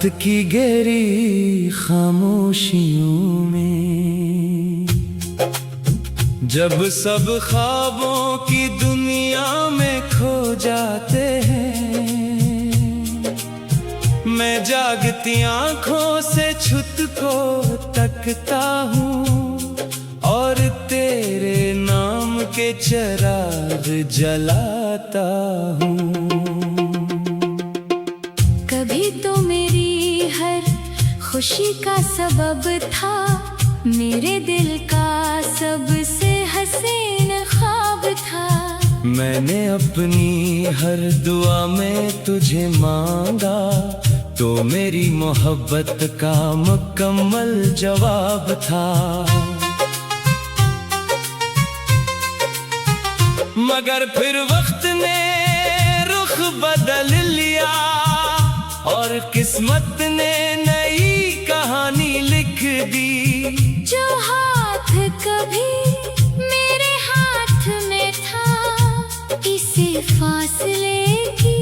रात की गहरी खामोशियों में, जब सब ख्वाबों की दुनिया में खो जाते हैं, मैं जागती आंखों से छुत को तकता हूँ और तेरे नाम के चिराग जलाता हूँ। कभी तो मेरी हर खुशी का सबब था, मेरे दिल का सबसे हसीन ख्वाब था। मैंने अपनी हर दुआ में तुझे मांगा, तो मेरी मोहब्बत का मुकम्मल जवाब था। मगर फिर वक्त ने रुख बदल लिया और किस्मत ने नई कहानी लिख दी। जो हाथ कभी मेरे हाथ में था, इसे फासले की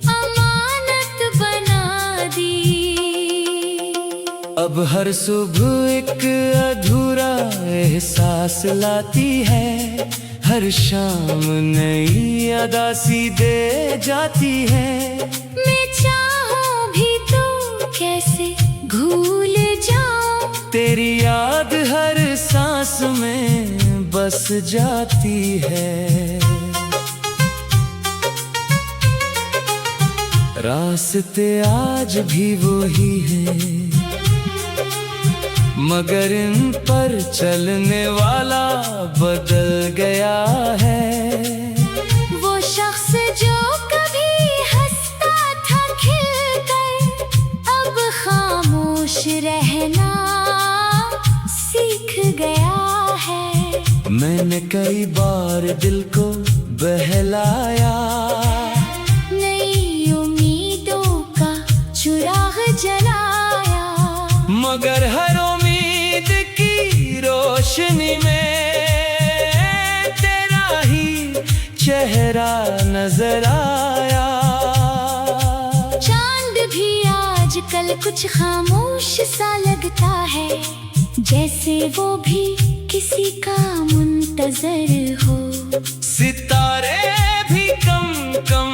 अमानत बना दी। अब हर सुबह एक अधूरा एहसास लाती है, हर शाम नई अदासी दे जाती है। मैं चाहूं भी तो कैसे भूल जाऊं, तेरी याद हर सांस में बस जाती है। रास्ते आज भी वही हैं, मगर इन पर चलने वाला बदल गया है। वो शख्स जो कभी हंसता था खिलकर, अब खामोश रहना सीख गया है। मैंने कई बार दिल को बहलाया, नई उम्मीदों का चिराग जलाया, मगर हर उम्मीद की रोशनी में तेरा ही चेहरा नजर आया। चांद भी आजकल कुछ खामोश सा लगता है, जैसे वो भी किसी का मुंतजर हो। सितारे भी कम कम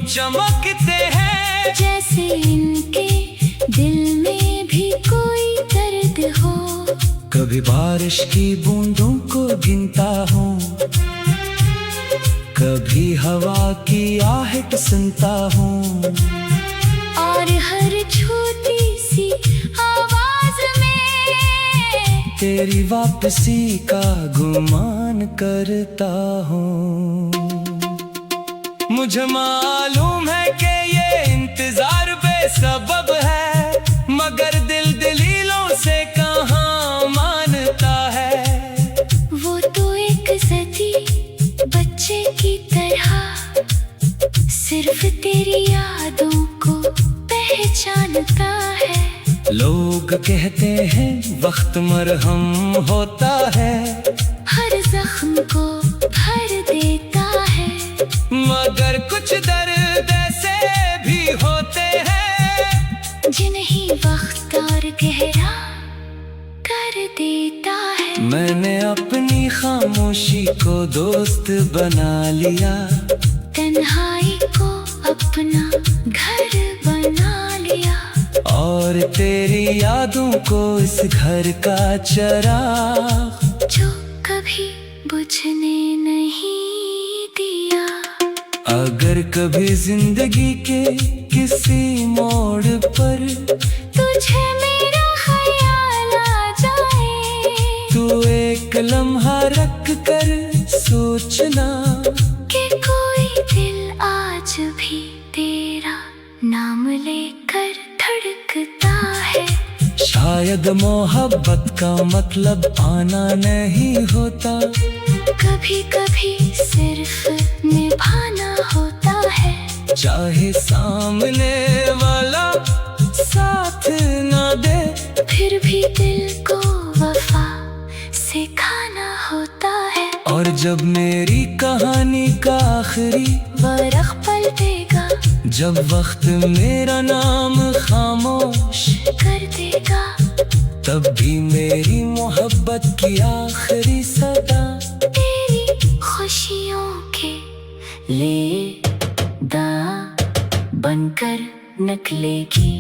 चमकते हैं, जैसे इनके दिल में भी कोई दर्द हो। कभी बारिश की बूंदों को गिनता हूँ, कभी हवा की आहट सुनता हूँ, और हर छोटी सी आवाज में तेरी वापसी का गुमान करता हूँ। मुझे मालूम है कि ये इंतजार बेसबब है, मगर दिल दलीलों से कहाँ मानता है। वो तो एक ज़दी बच्चे की तरह सिर्फ तेरी यादों को पहचानता है। लोग कहते हैं वक्त मरहम होता है, हर जख्म को भर देता है, मगर कुछ दर्द ऐसे भी होते हैं जिन्हें वक्त और गहरा कर देता है। मैंने अपनी खामोशी को दोस्त बना लिया, तन्हाई को अपना घर बना लिया, और तेरी यादों को इस घर का चिराग जो कभी बुझने नहीं दिया। अगर कभी जिंदगी के किसी मोड़ पर तुझे मेरा ख्याल आ जाए, तू एक लम्हा रख कर सोचना कि कोई दिल आज भी तेरा नाम लेकर धड़कता है। शायद मोहब्बत का मतलब आना नहीं होता, कभी कभी सिर्फ निभाना होता है। चाहे सामने वाला साथ ना दे, फिर भी दिल को वफा सिखाना होता है। और जब मेरी कहानी का आखिरी बरख पलटेगा, जब वक्त मेरा नाम खामोश कर देगा, तब भी मेरी मोहब्बत की आखिरी सदा तेरी खुशियों के लेदा बनकर निकलेगी।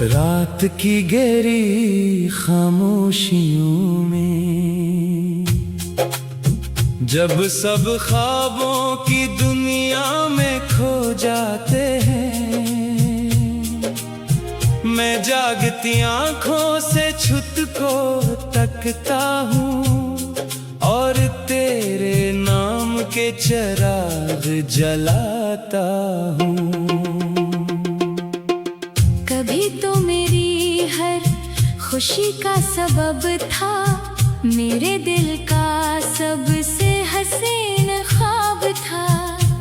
रात की गहरी खामोशियों में, जब सब ख्वाबों की दुनिया में खो जाते हैं, मैं जागती आंखों से छुत को तकता हूँ और तेरे नाम के चिराग जलाता हूँ। कभी तो मेरी हर खुशी का सबब था, मेरे दिल का सबसे हसीन ख्वाब था।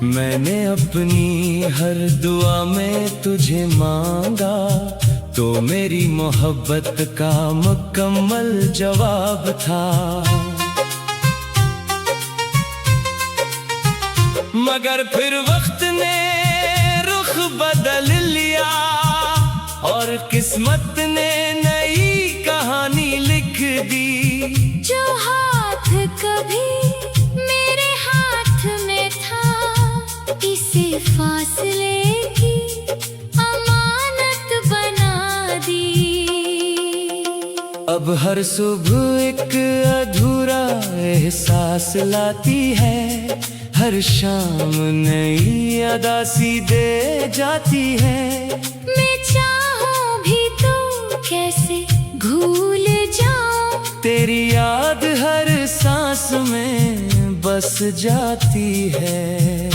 मैंने अपनी हर दुआ में तुझे मांगा, तो मेरी मोहब्बत का मुकम्मल जवाब था। मगर फिर वक्त ने रुख बदल लिया और किस्मत ने नई कहानी लिख दी। जो हाथ कभी मेरे हाथ में था, इसे फासले की अमानत बना दी। अब हर सुबह एक अधूरा एहसास लाती है, हर शाम नई अदा सी दे जाती है। मैं चाहूं भी तो कैसे भूल जाऊं, तेरी याद हर सांस में बस जाती है।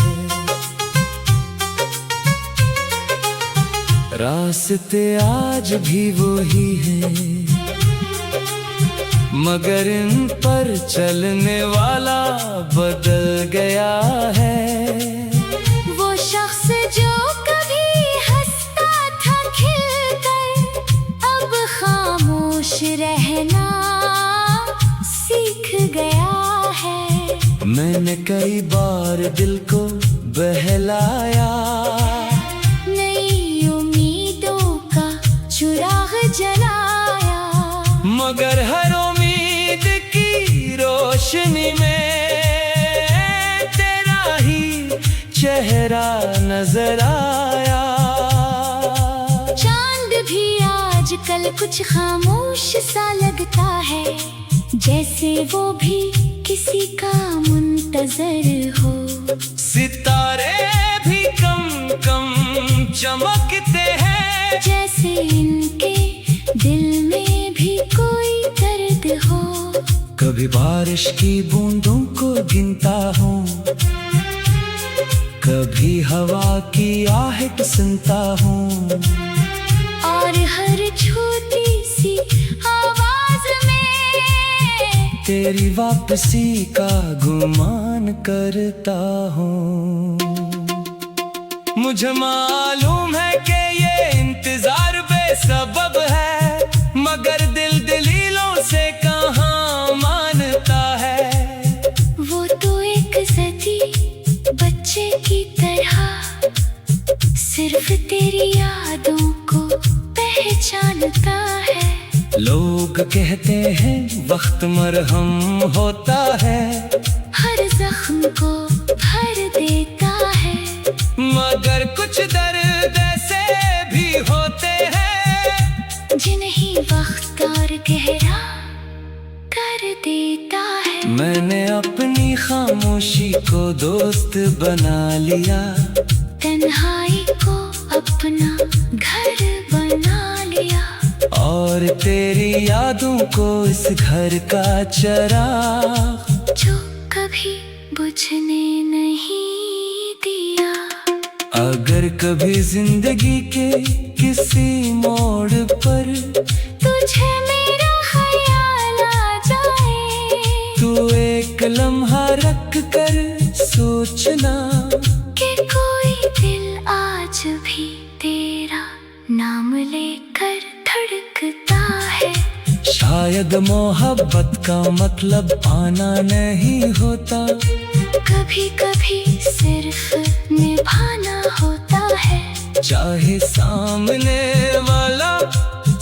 रास्ते आज भी वही हैं, मगर इन पर चलने वाला बदल गया है। वो शख्स जो कभी हंसता था खिलकर, अब खामोश रहना सीख गया है। मैंने कई बार दिल को बहलाया, नई उम्मीदों का चिराग जलाया, मगर हर उम्मीद की रोशनी में तेरा ही चेहरा नजर आया। चांद भी आजकल कुछ खामोश सा लगता है, जैसे वो भी किसी का मुंतजर हो। सितारे भी कम कम चमकते हैं, जैसे इनके दिल में भी कोई दर्द हो। कभी बारिश की बूंदों को गिनता हूँ, कभी हवा की आहट सुनता हूँ, और हर छोटी सी आवाज में तेरी वापसी का गुमान करता हूँ। मुझे मालूम है कि ये इंतजार बेसबब है, मगर दिल दलीलों से कहाँ मानता है। वो तो एक सदी बच्चे की तरह सिर्फ तेरी यादों को पहचानता है। लोग कहते हैं वक्त मरहम होता है, हर जख्म को भर देता है, मगर कुछ दर्द ऐसे भी होते हैं जिन्हें वक्त और गहरा कर देता है। मैंने अपनी खामोशी को दोस्त बना लिया, तन्हाई को अपना घर बना लिया, और तेरी यादों को इस घर का चिराग जो कभी बुझने नहीं दिया। अगर कभी जिंदगी के किसी मोड़ पर तुझे मेरा ख्याल आ जाए। तू एक लम्हा रख कर सोचना कि कोई दिल आज भी तेरा नाम लेकर धड़कता है। शायद मोहब्बत का मतलब पाना नहीं होता, कभी कभी सिर्फ निभाना होता है। चाहे सामने वाला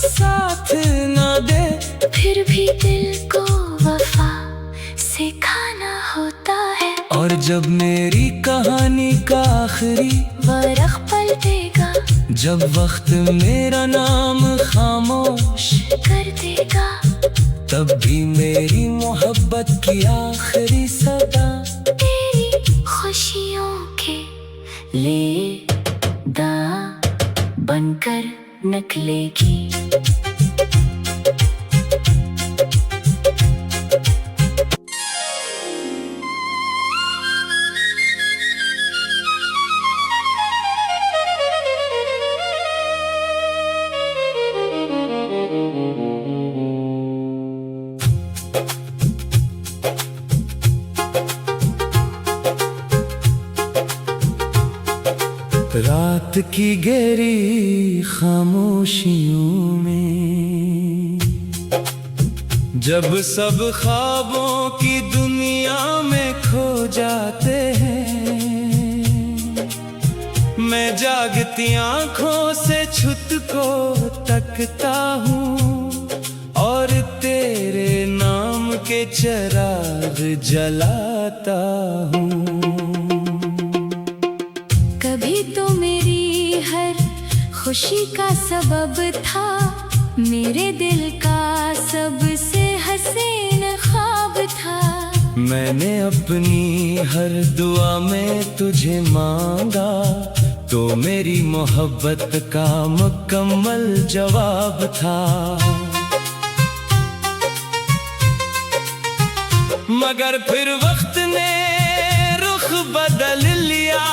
साथ ना दे, फिर भी दिल को वफा सिखाना होता है। और जब मेरी कहानी का आखिरी वरख पलटेगा, जब वक्त मेरा नाम खामोश कर देगा, तब भी मेरी मोहब्बत की आखिरी सदा तेरी खुशियों के लेदा बनकर निकलेगी। रात की गहरी खामोशियों में, जब सब ख्वाबों की दुनिया में खो जाते हैं, मैं जागती आंखों से छुत को तकता हूँ और तेरे नाम के चिराग जलाता हूँ। कभी तो मेरी हर खुशी का सबब था, मेरे दिल का सबसे हसीन ख्वाब था। मैंने अपनी हर दुआ में तुझे मांगा, तो मेरी मोहब्बत का मुकम्मल जवाब था। मगर फिर वक्त ने रुख बदल लिया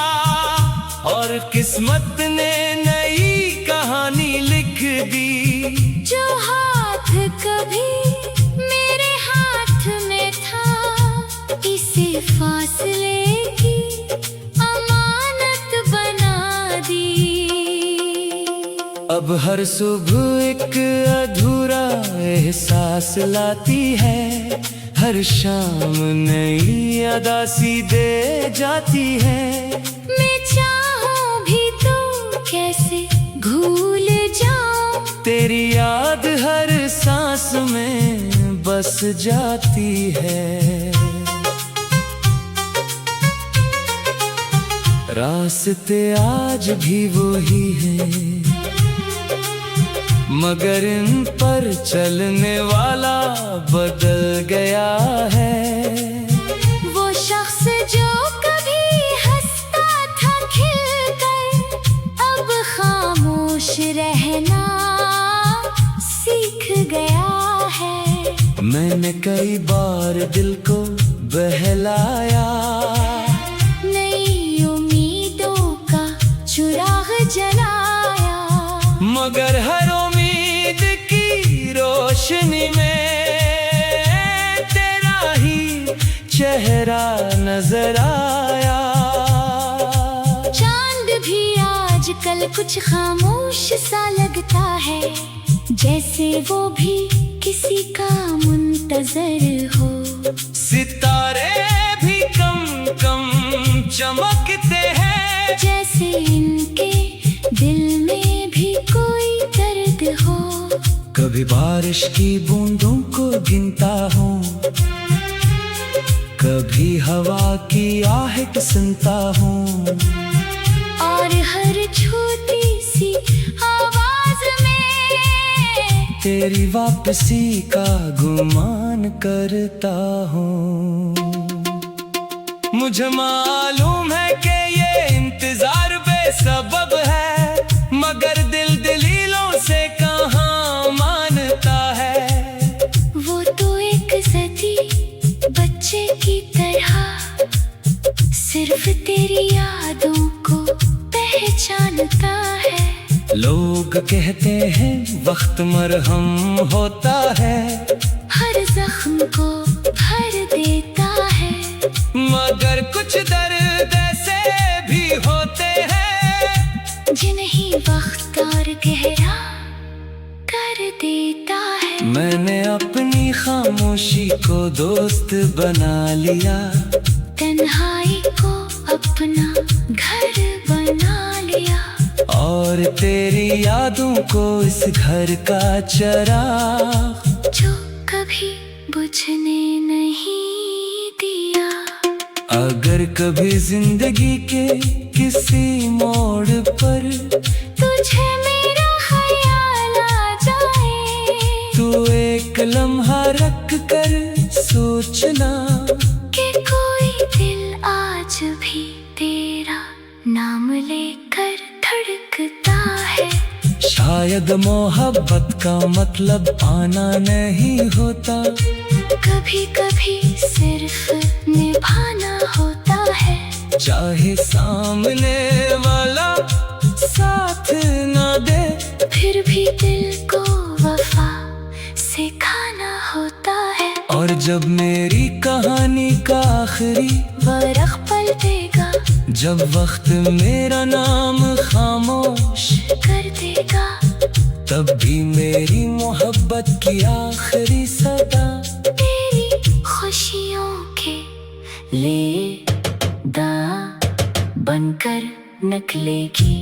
और किस्मत ने नई कहानी लिख दी। जो हाथ कभी मेरे हाथ में था, इसे फासले की अमानत बना दी। अब हर सुबह एक अधूरा एहसास लाती है, हर शाम नई अदा सी दे जाती है। मैं चाहूं भी तो कैसे भूल जाऊं, तेरी याद हर सांस में बस जाती है। रास्ते आज भी वही हैं, मगर इन पर चलने वाला बदल गया है। वो शख्स जो कभी हंसता था खिलकर, अब खामोश रहना सीख गया है। मैंने कई बार दिल को बहलाया, नई उम्मीदों का चिराग जलाया, मगर हर उम्मीद की रोशनी में तेरा ही चेहरा नजर आया। चांद भी आजकल कुछ खामोश सा लगता है, जैसे वो भी किसी का मुंतजर हो। सितारे भी कम कम चमकते हैं, जैसे इनके दिल में भी कोई दर्द हो। कभी बारिश की बूंदों को गिनता हूँ, कभी हवा की आहट सुनता हूँ, और हर छोटी सी आवाज में तेरी वापसी का गुमान करता हूँ। मुझे मालूम है कि ये इंतजार बेसबब है, मगर दिल दलीलों से कहाँ मानता है। वो तो एक ज़दी बच्चे की तरह सिर्फ तेरी यादों को पहचानता है। लोग कहते हैं वक्त मरहम होता है, हर जख्म को भर देता है। मगर कुछ दर्द ऐसे भी होते हैं जिन्हें वक्त और गहरा कर देता है। मैंने अपनी खामोशी को दोस्त बना लिया, तन्हाई को अपना घर बना लिया, और तेरी यादों को इस घर का चराग जो कभी बुझने नहीं दिया। अगर कभी जिंदगी के किसी मोड़ पर तुझे मेरा ख्याल आ जाए, तू एक लम्हा रख कर सोचना कि कोई दिल आज भी तेरा नाम लेकर धड़कता है। शायद मोहब्बत का मतलब पाना नहीं होता, कभी कभी सिर्फ निभाना होता है। चाहे सामने वाला साथ ना दे, फिर भी दिल को वफा सिखाना होता है। और जब मेरी कहानी का आखिरी वरख पलटेगा, जब वक्त मेरा नाम खामोश कर देगा, तब भी मेरी मोहब्बत की आखिरी सदा तेरी खुशियों के ले दा बनकर निकलेगी।